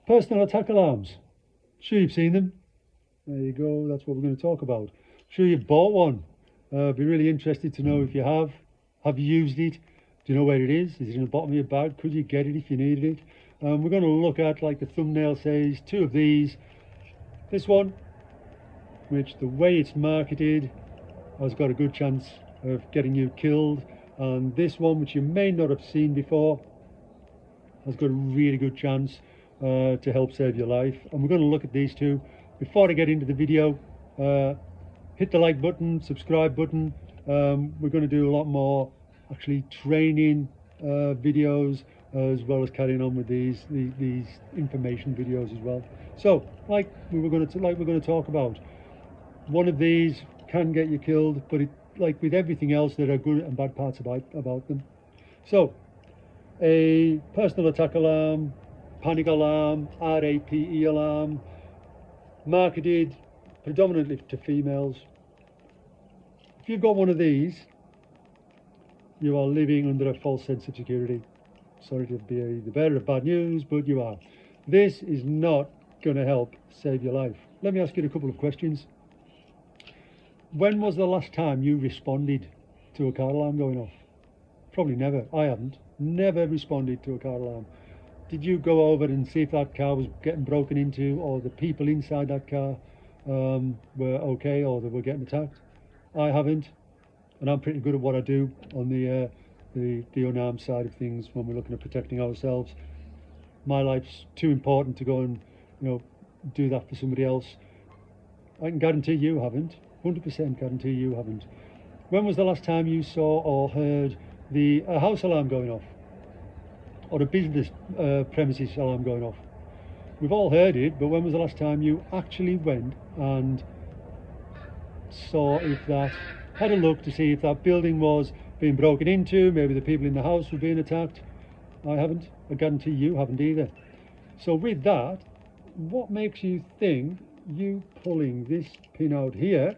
Personal attack alarms. Sure you've seen them. There you go, that's what we're going to talk about. Sure you've bought one. Be really interested to know if you have. Have you used it? Do you know where it is? Is it in the bottom of your bag? Could you get it if you needed it? We're going to look at, like the thumbnail says, two of these. This one, which the way it's marketed has got a good chance of getting you killed. And this one, which you may not have seen before, has got a really good chance to help save your life. And we're going to look at these two. Before I get into the video, hit the like button, subscribe button. We're going to do a lot more actually training videos, as well as carrying on with these information videos as well. So like we're going to talk about, one of these can get you killed, but like with everything else, there are good and bad parts about them. So a personal attack alarm, panic alarm, RAPE alarm, marketed predominantly to females. If you've got one of these, you are living under a false sense of security. Sorry to be the bearer of bad news, but you are. This is not going to help save your life. Let me ask you a couple of questions. When was the last time you responded to a car alarm going off? Probably never. I haven't. Never responded to a car alarm. Did you go over and see if that car was getting broken into, or the people inside that car were okay, or they were getting attacked? I haven't, and I'm pretty good at what I do on the unarmed side of things when we're looking at protecting ourselves. My life's too important to go and do that for somebody else. I can guarantee you haven't. 100% guarantee you haven't. When was the last time you saw or heard a house alarm going off, or a business premises alarm going off? We've all heard it, but when was the last time you actually went and saw if that, had a look to see if that building was being broken into, maybe the people in the house were being attacked? I haven't. I guarantee you haven't either. So with that, what makes you think you pulling this pin out here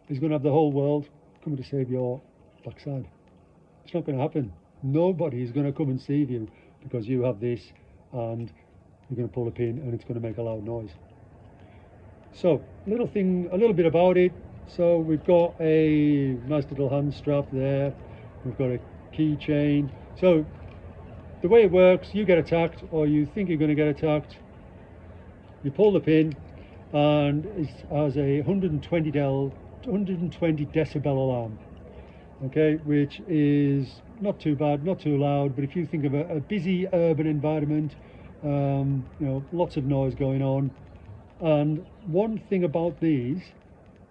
is going to have the whole world coming to save your backside? It's not going to happen. Nobody is going to come and save you because you have this, and you're going to pull a pin and it's going to make a loud noise. So a little bit about it. So we've got a nice little hand strap there. We've got a keychain. So the way it works, you get attacked, or you think you're going to get attacked, you pull the pin, and it has a 120 decibel alarm, okay, which is not too bad, not too loud. But if you think of a busy urban environment, lots of noise going on. And one thing about these,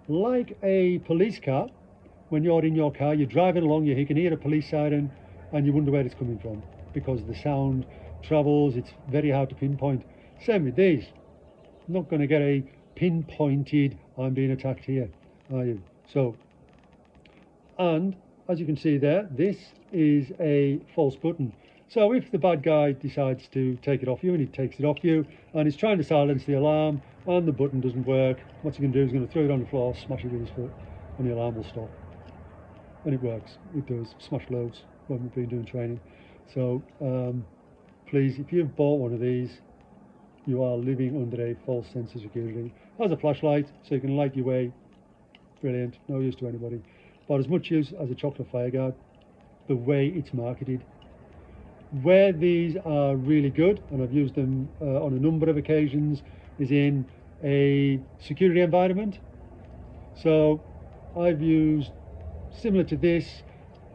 like a police car, when you're in your car, you're driving along, you can hear a police siren and you wonder where it's coming from because the sound travels. It's very hard to pinpoint. Same with these. Not going to get a pinpointed, I'm being attacked here, are you? So, and as you can see there, this is a false button. So if the bad guy decides to take it off you, and he takes it off you, and he's trying to silence the alarm, and the button doesn't work, what's he going to do? He's going to throw it on the floor, smash it with his foot, and the alarm will stop. And it works. It does. Smash loads when we've been doing training. So please, if you've bought one of these, you are living under a false sense of security. It has a flashlight, so you can light your way. Brilliant. No use to anybody. But as much use as a chocolate fire guard, the way it's marketed. Where these are really good, and I've used them on a number of occasions, is in a security environment. So I've used similar to this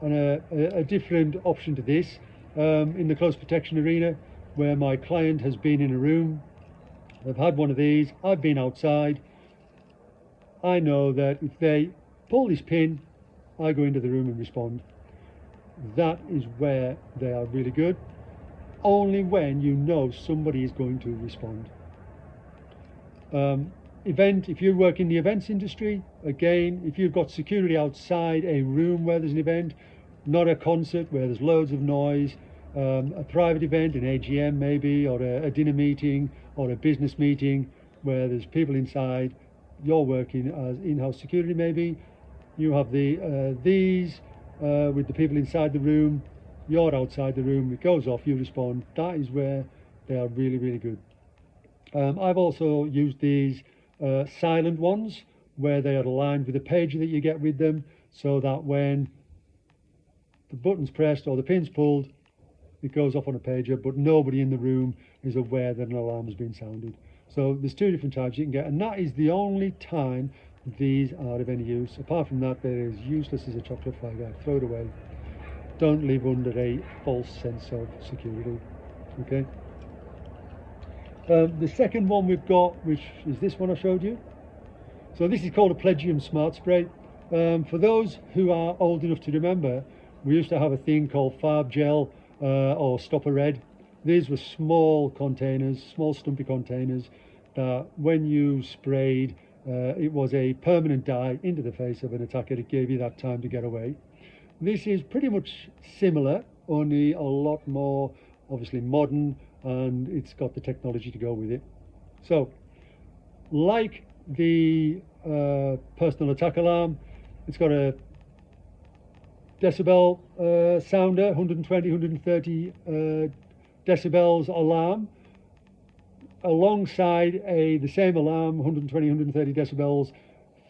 and a different option to this in the close protection arena, where my client has been in a room, they've had one of these, I've been outside. I know that if they pull this pin, I go into the room and respond. That is where they are really good. Only when you know somebody is going to respond. If you work in the events industry, again, if you've got security outside a room where there's an event, not a concert where there's loads of noise, a private event, an AGM maybe, or a dinner meeting, or a business meeting where there's people inside, you're working as in-house security maybe, you have these with the people inside the room, you're outside the room, it goes off, you respond. That is where they are really, really good. I've also used these silent ones where they are aligned with the pager that you get with them, so that when the button's pressed or the pin's pulled, it goes off on a pager, but nobody in the room is aware that an alarm has been sounded. So there's two different types you can get, and that is the only time these are of any use. Apart from that, they're as useless as a chocolate fiber. Throw it away. Don't live under a false sense of security. Okay. The second one we've got, which is this one I showed you. So this is called a Pledgium Smart Spray. For those who are old enough to remember, we used to have a thing called Farb Gel or Stopper Red. These were small containers, small stumpy containers, that when you sprayed, it was a permanent dye into the face of an attacker. It gave you that time to get away. This is pretty much similar, only a lot more obviously modern, and it's got the technology to go with it. So, like the personal attack alarm, it's got a decibel sounder, 120, 130 decibels alarm, alongside the same alarm, 120, 130 decibels,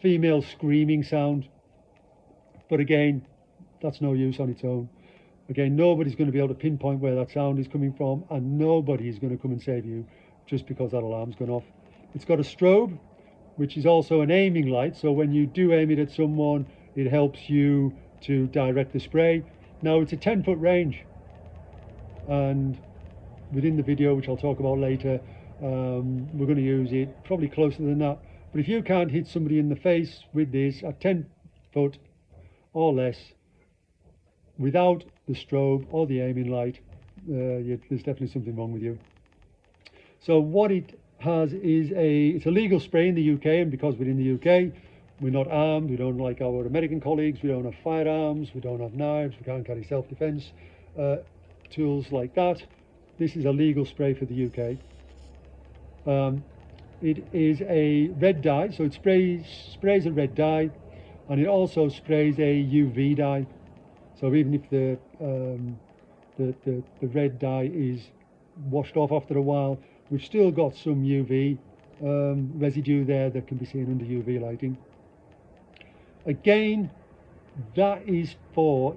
female screaming sound. But again, that's no use on its own. Again, nobody's going to be able to pinpoint where that sound is coming from, and nobody is going to come and save you just because that alarm's gone off. It's got a strobe, which is also an aiming light, so when you do aim it at someone, it helps you to direct the spray. Now, it's a 10-foot range, and within the video, which I'll talk about later, we're going to use it probably closer than that. But if you can't hit somebody in the face with this at 10 foot or less, without the strobe or the aiming light, there's definitely something wrong with you. So what it has is it's a legal spray in the UK, and because we're in the UK, we're not armed, we don't, like our American colleagues, we don't have firearms, we don't have knives, we can't carry self-defense tools like that. This is a legal spray for the UK. It is a red dye, so it sprays a red dye, and it also sprays a UV dye. So even if the red dye is washed off after a while, we've still got some UV residue there that can be seen under UV lighting. Again, that is for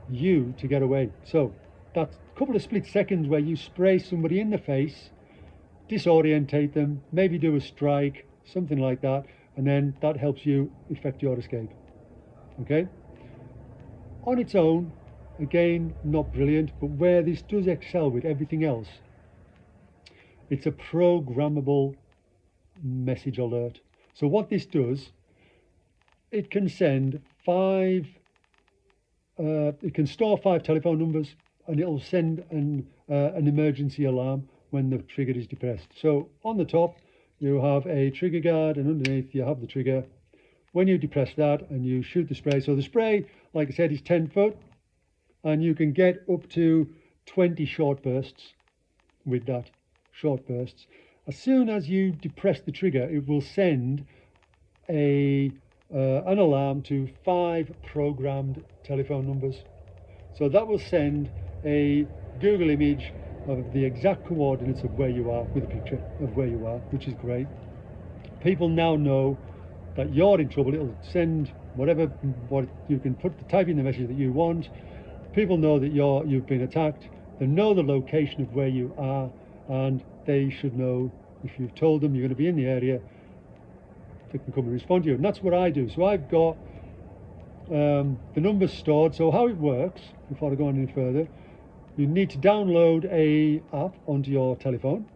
you to get away. So that's a couple of split seconds where you spray somebody in the face, disorientate them, maybe do a strike, something like that, and then that helps you effect your escape. Okay? On its own, again, not brilliant, but where this does excel with everything else, it's a programmable message alert. So what this does, it can send it can store 5 telephone numbers, and it'll send an emergency alarm when the trigger is depressed. So on the top, you have a trigger guard, and underneath you have the trigger. When you depress that and you shoot the spray, so the spray, like I said, is 10 foot, and you can get up to 20 short bursts with that, short bursts. As soon as you depress the trigger, it will send an alarm to 5 programmed telephone numbers. So that will send a Google image of the exact coordinates of where you are, with a picture of where you are, which is great. People now know that you're in trouble. It'll send what you can type in the message that you want. People know that you've been attacked. They know the location of where you are, and they should know, if you've told them you're going to be in the area, they can come and respond to you. And that's what I do. So I've got the numbers stored. So how it works, before I go on any further, you need to download a app onto your telephone,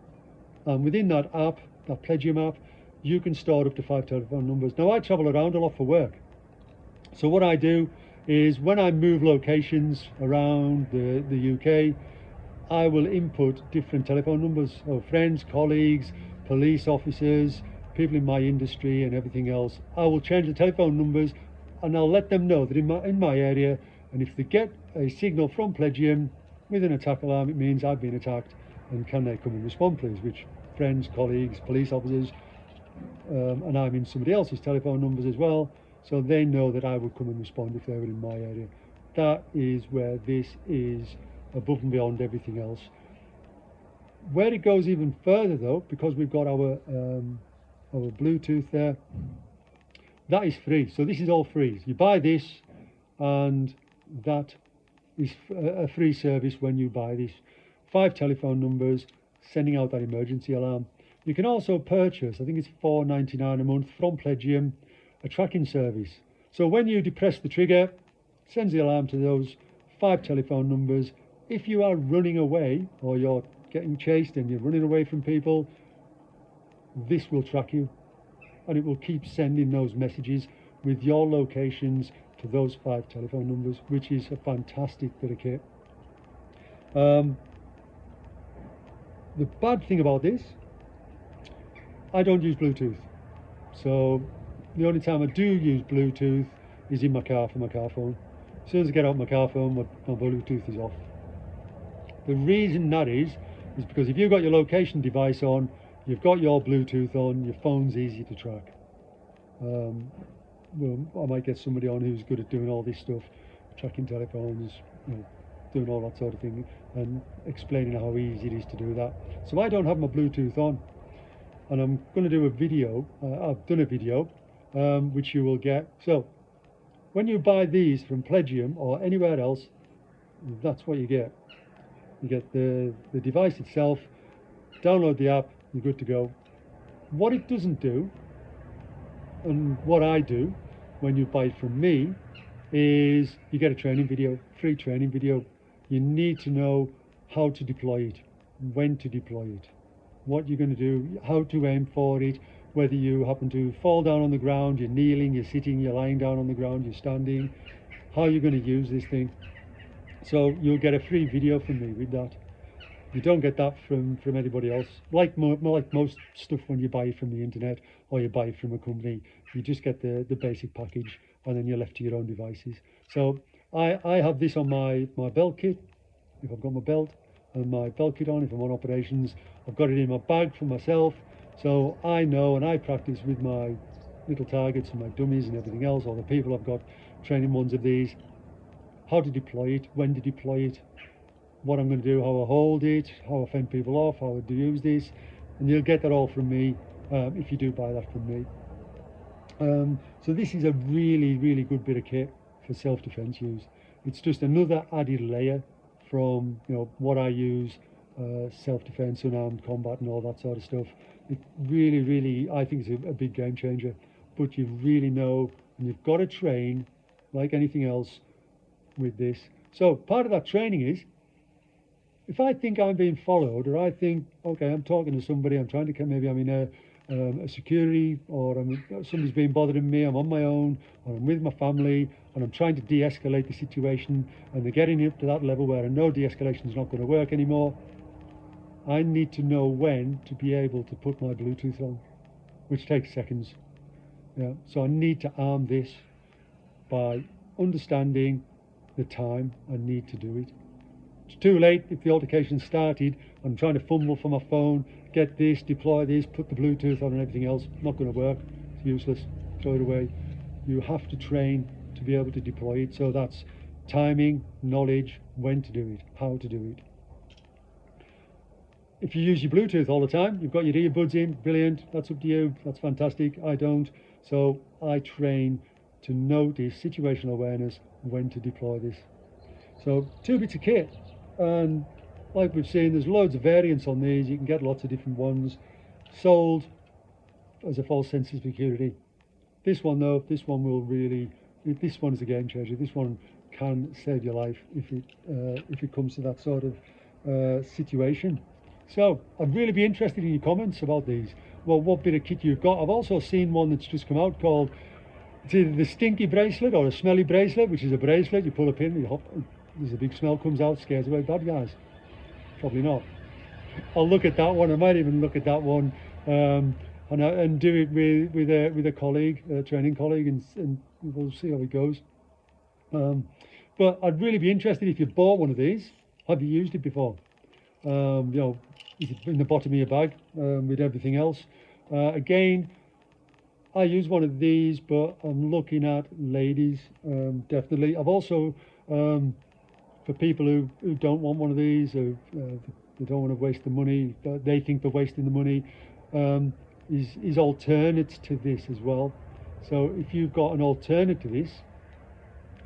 and within that app, that Pledgium app, you can store up to 5 telephone numbers. Now, I travel around a lot for work, so what I do is when I move locations around the UK, I will input different telephone numbers of friends, colleagues, police officers, people in my industry and everything else. I will change the telephone numbers, and I'll let them know that in my area, and if they get a signal from Pledgium with an attack alarm, it means I've been attacked, and can they come and respond, please? Which friends, colleagues, police officers, and I'm in somebody else's telephone numbers as well, so they know that I would come and respond if they were in my area. That is where this is above and beyond everything else. Where it goes even further though, because we've got our Bluetooth there, that is free. So this is all free. You buy this, and that is a free service when you buy this. 5 telephone numbers sending out that emergency alarm. You can also purchase, I think it's $4.99 a month from Pledgium, a tracking service. So when you depress the trigger, it sends the alarm to those 5 telephone numbers. If you are running away or you're getting chased and you're running away from people, this will track you, and it will keep sending those messages with your locations to those 5 telephone numbers, which is a fantastic bit of kit. The bad thing about this, I don't use Bluetooth. So the only time I do use Bluetooth is in my car for my car phone. As soon as I get out my car phone, my Bluetooth is off. The reason that is because if you've got your location device on, you've got your Bluetooth on, your phone's easy to track. Well, I might get somebody on who's good at doing all this stuff, tracking telephones, doing all that sort of thing, and explaining how easy it is to do that. So I don't have my Bluetooth on, and I'm going to do a video. I've done a video, which you will get. So when you buy these from Pledgium or anywhere else, that's what you get. You get the device itself, download the app, you're good to go. What it doesn't do, and what I do when you buy it from me, is you get a training video, free training video. You need to know how to deploy it, when to deploy it, what you're going to do, how to aim for it, whether you happen to fall down on the ground, you're kneeling, you're sitting, you're lying down on the ground, you're standing, how you're going to use this thing. So you'll get a free video from me with that. You don't get that from anybody else. Like most stuff when you buy it from the internet or you buy it from a company, you just get the basic package and then you're left to your own devices. So I have this on my belt kit, if I've got my belt and my belt kit on, if I'm on operations. I've got it in my bag for myself, so I know and I practice with my little targets and my dummies and everything else, or the people I've got training ones of these, how to deploy it, when to deploy it, what I'm going to do, how I hold it, how I fend people off, how I do use this, and you'll get that all from me if you do buy that from me. So this is a really, really good bit of kit for self-defense use. It's just another added layer from what I use, self-defense, unarmed combat and all that sort of stuff. It really, really, I think it's a big game changer. But you really know, and you've got to train like anything else with this. So part of that training is, if I think I'm being followed, or I think, okay, I'm talking to somebody, I'm trying to, maybe I'm in a security, or somebody's being bothering me, I'm on my own, or I'm with my family, and I'm trying to de-escalate the situation, and they're getting up to that level where I know de-escalation is not going to work anymore, I need to know when to be able to put my Bluetooth on, which takes seconds. Yeah. So I need to arm this by understanding the time I need to do it. It's too late if the altercation started. I'm trying to fumble for my phone, get this, deploy this, put the Bluetooth on and everything else. Not going to work. It's useless. Throw it away. You have to train to be able to deploy it. So that's timing, knowledge, when to do it, how to do it. If you use your Bluetooth all the time, you've got your earbuds in, brilliant. That's up to you. That's fantastic. I don't. So I train to notice situational awareness, when to deploy this. So 2 bits of kit. And like we've seen, there's loads of variants on these. You can get lots of different ones sold as a false sense of security. This one though, this one is a game changer. This one can save your life if it comes to that sort of situation. So I'd really be interested in your comments about these. Well, what bit of kit you've got. I've also seen one that's just come out called, it's either the stinky bracelet or a smelly bracelet, which is a bracelet, you pull a pin, you hop, there's a big smell comes out, scares away bad guys. Probably not. I'll look at that one. I might even look at that one and do it with a colleague, a training colleague, and we'll see how it goes. But I'd really be interested if you bought one of these. Have you used it before? Is it in the bottom of your bag with everything else? Again, I use one of these, but I'm looking at ladies, definitely. I've also, for people who don't want one of these, or they don't want to waste the money, they think they're wasting the money, is alternates to this as well. So if you've got an alternate to this,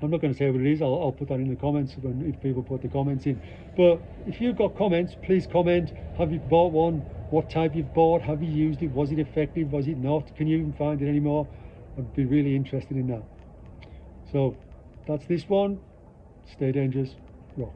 I'm not going to say what it is, I'll put that in the comments if people put the comments in. But if you've got comments, please comment. Have you bought one? What type you've bought? Have you used it? Was it effective? Was it not? Can you even find it anymore? I'd be really interested in that. So that's this one. Stay dangerous. Rock.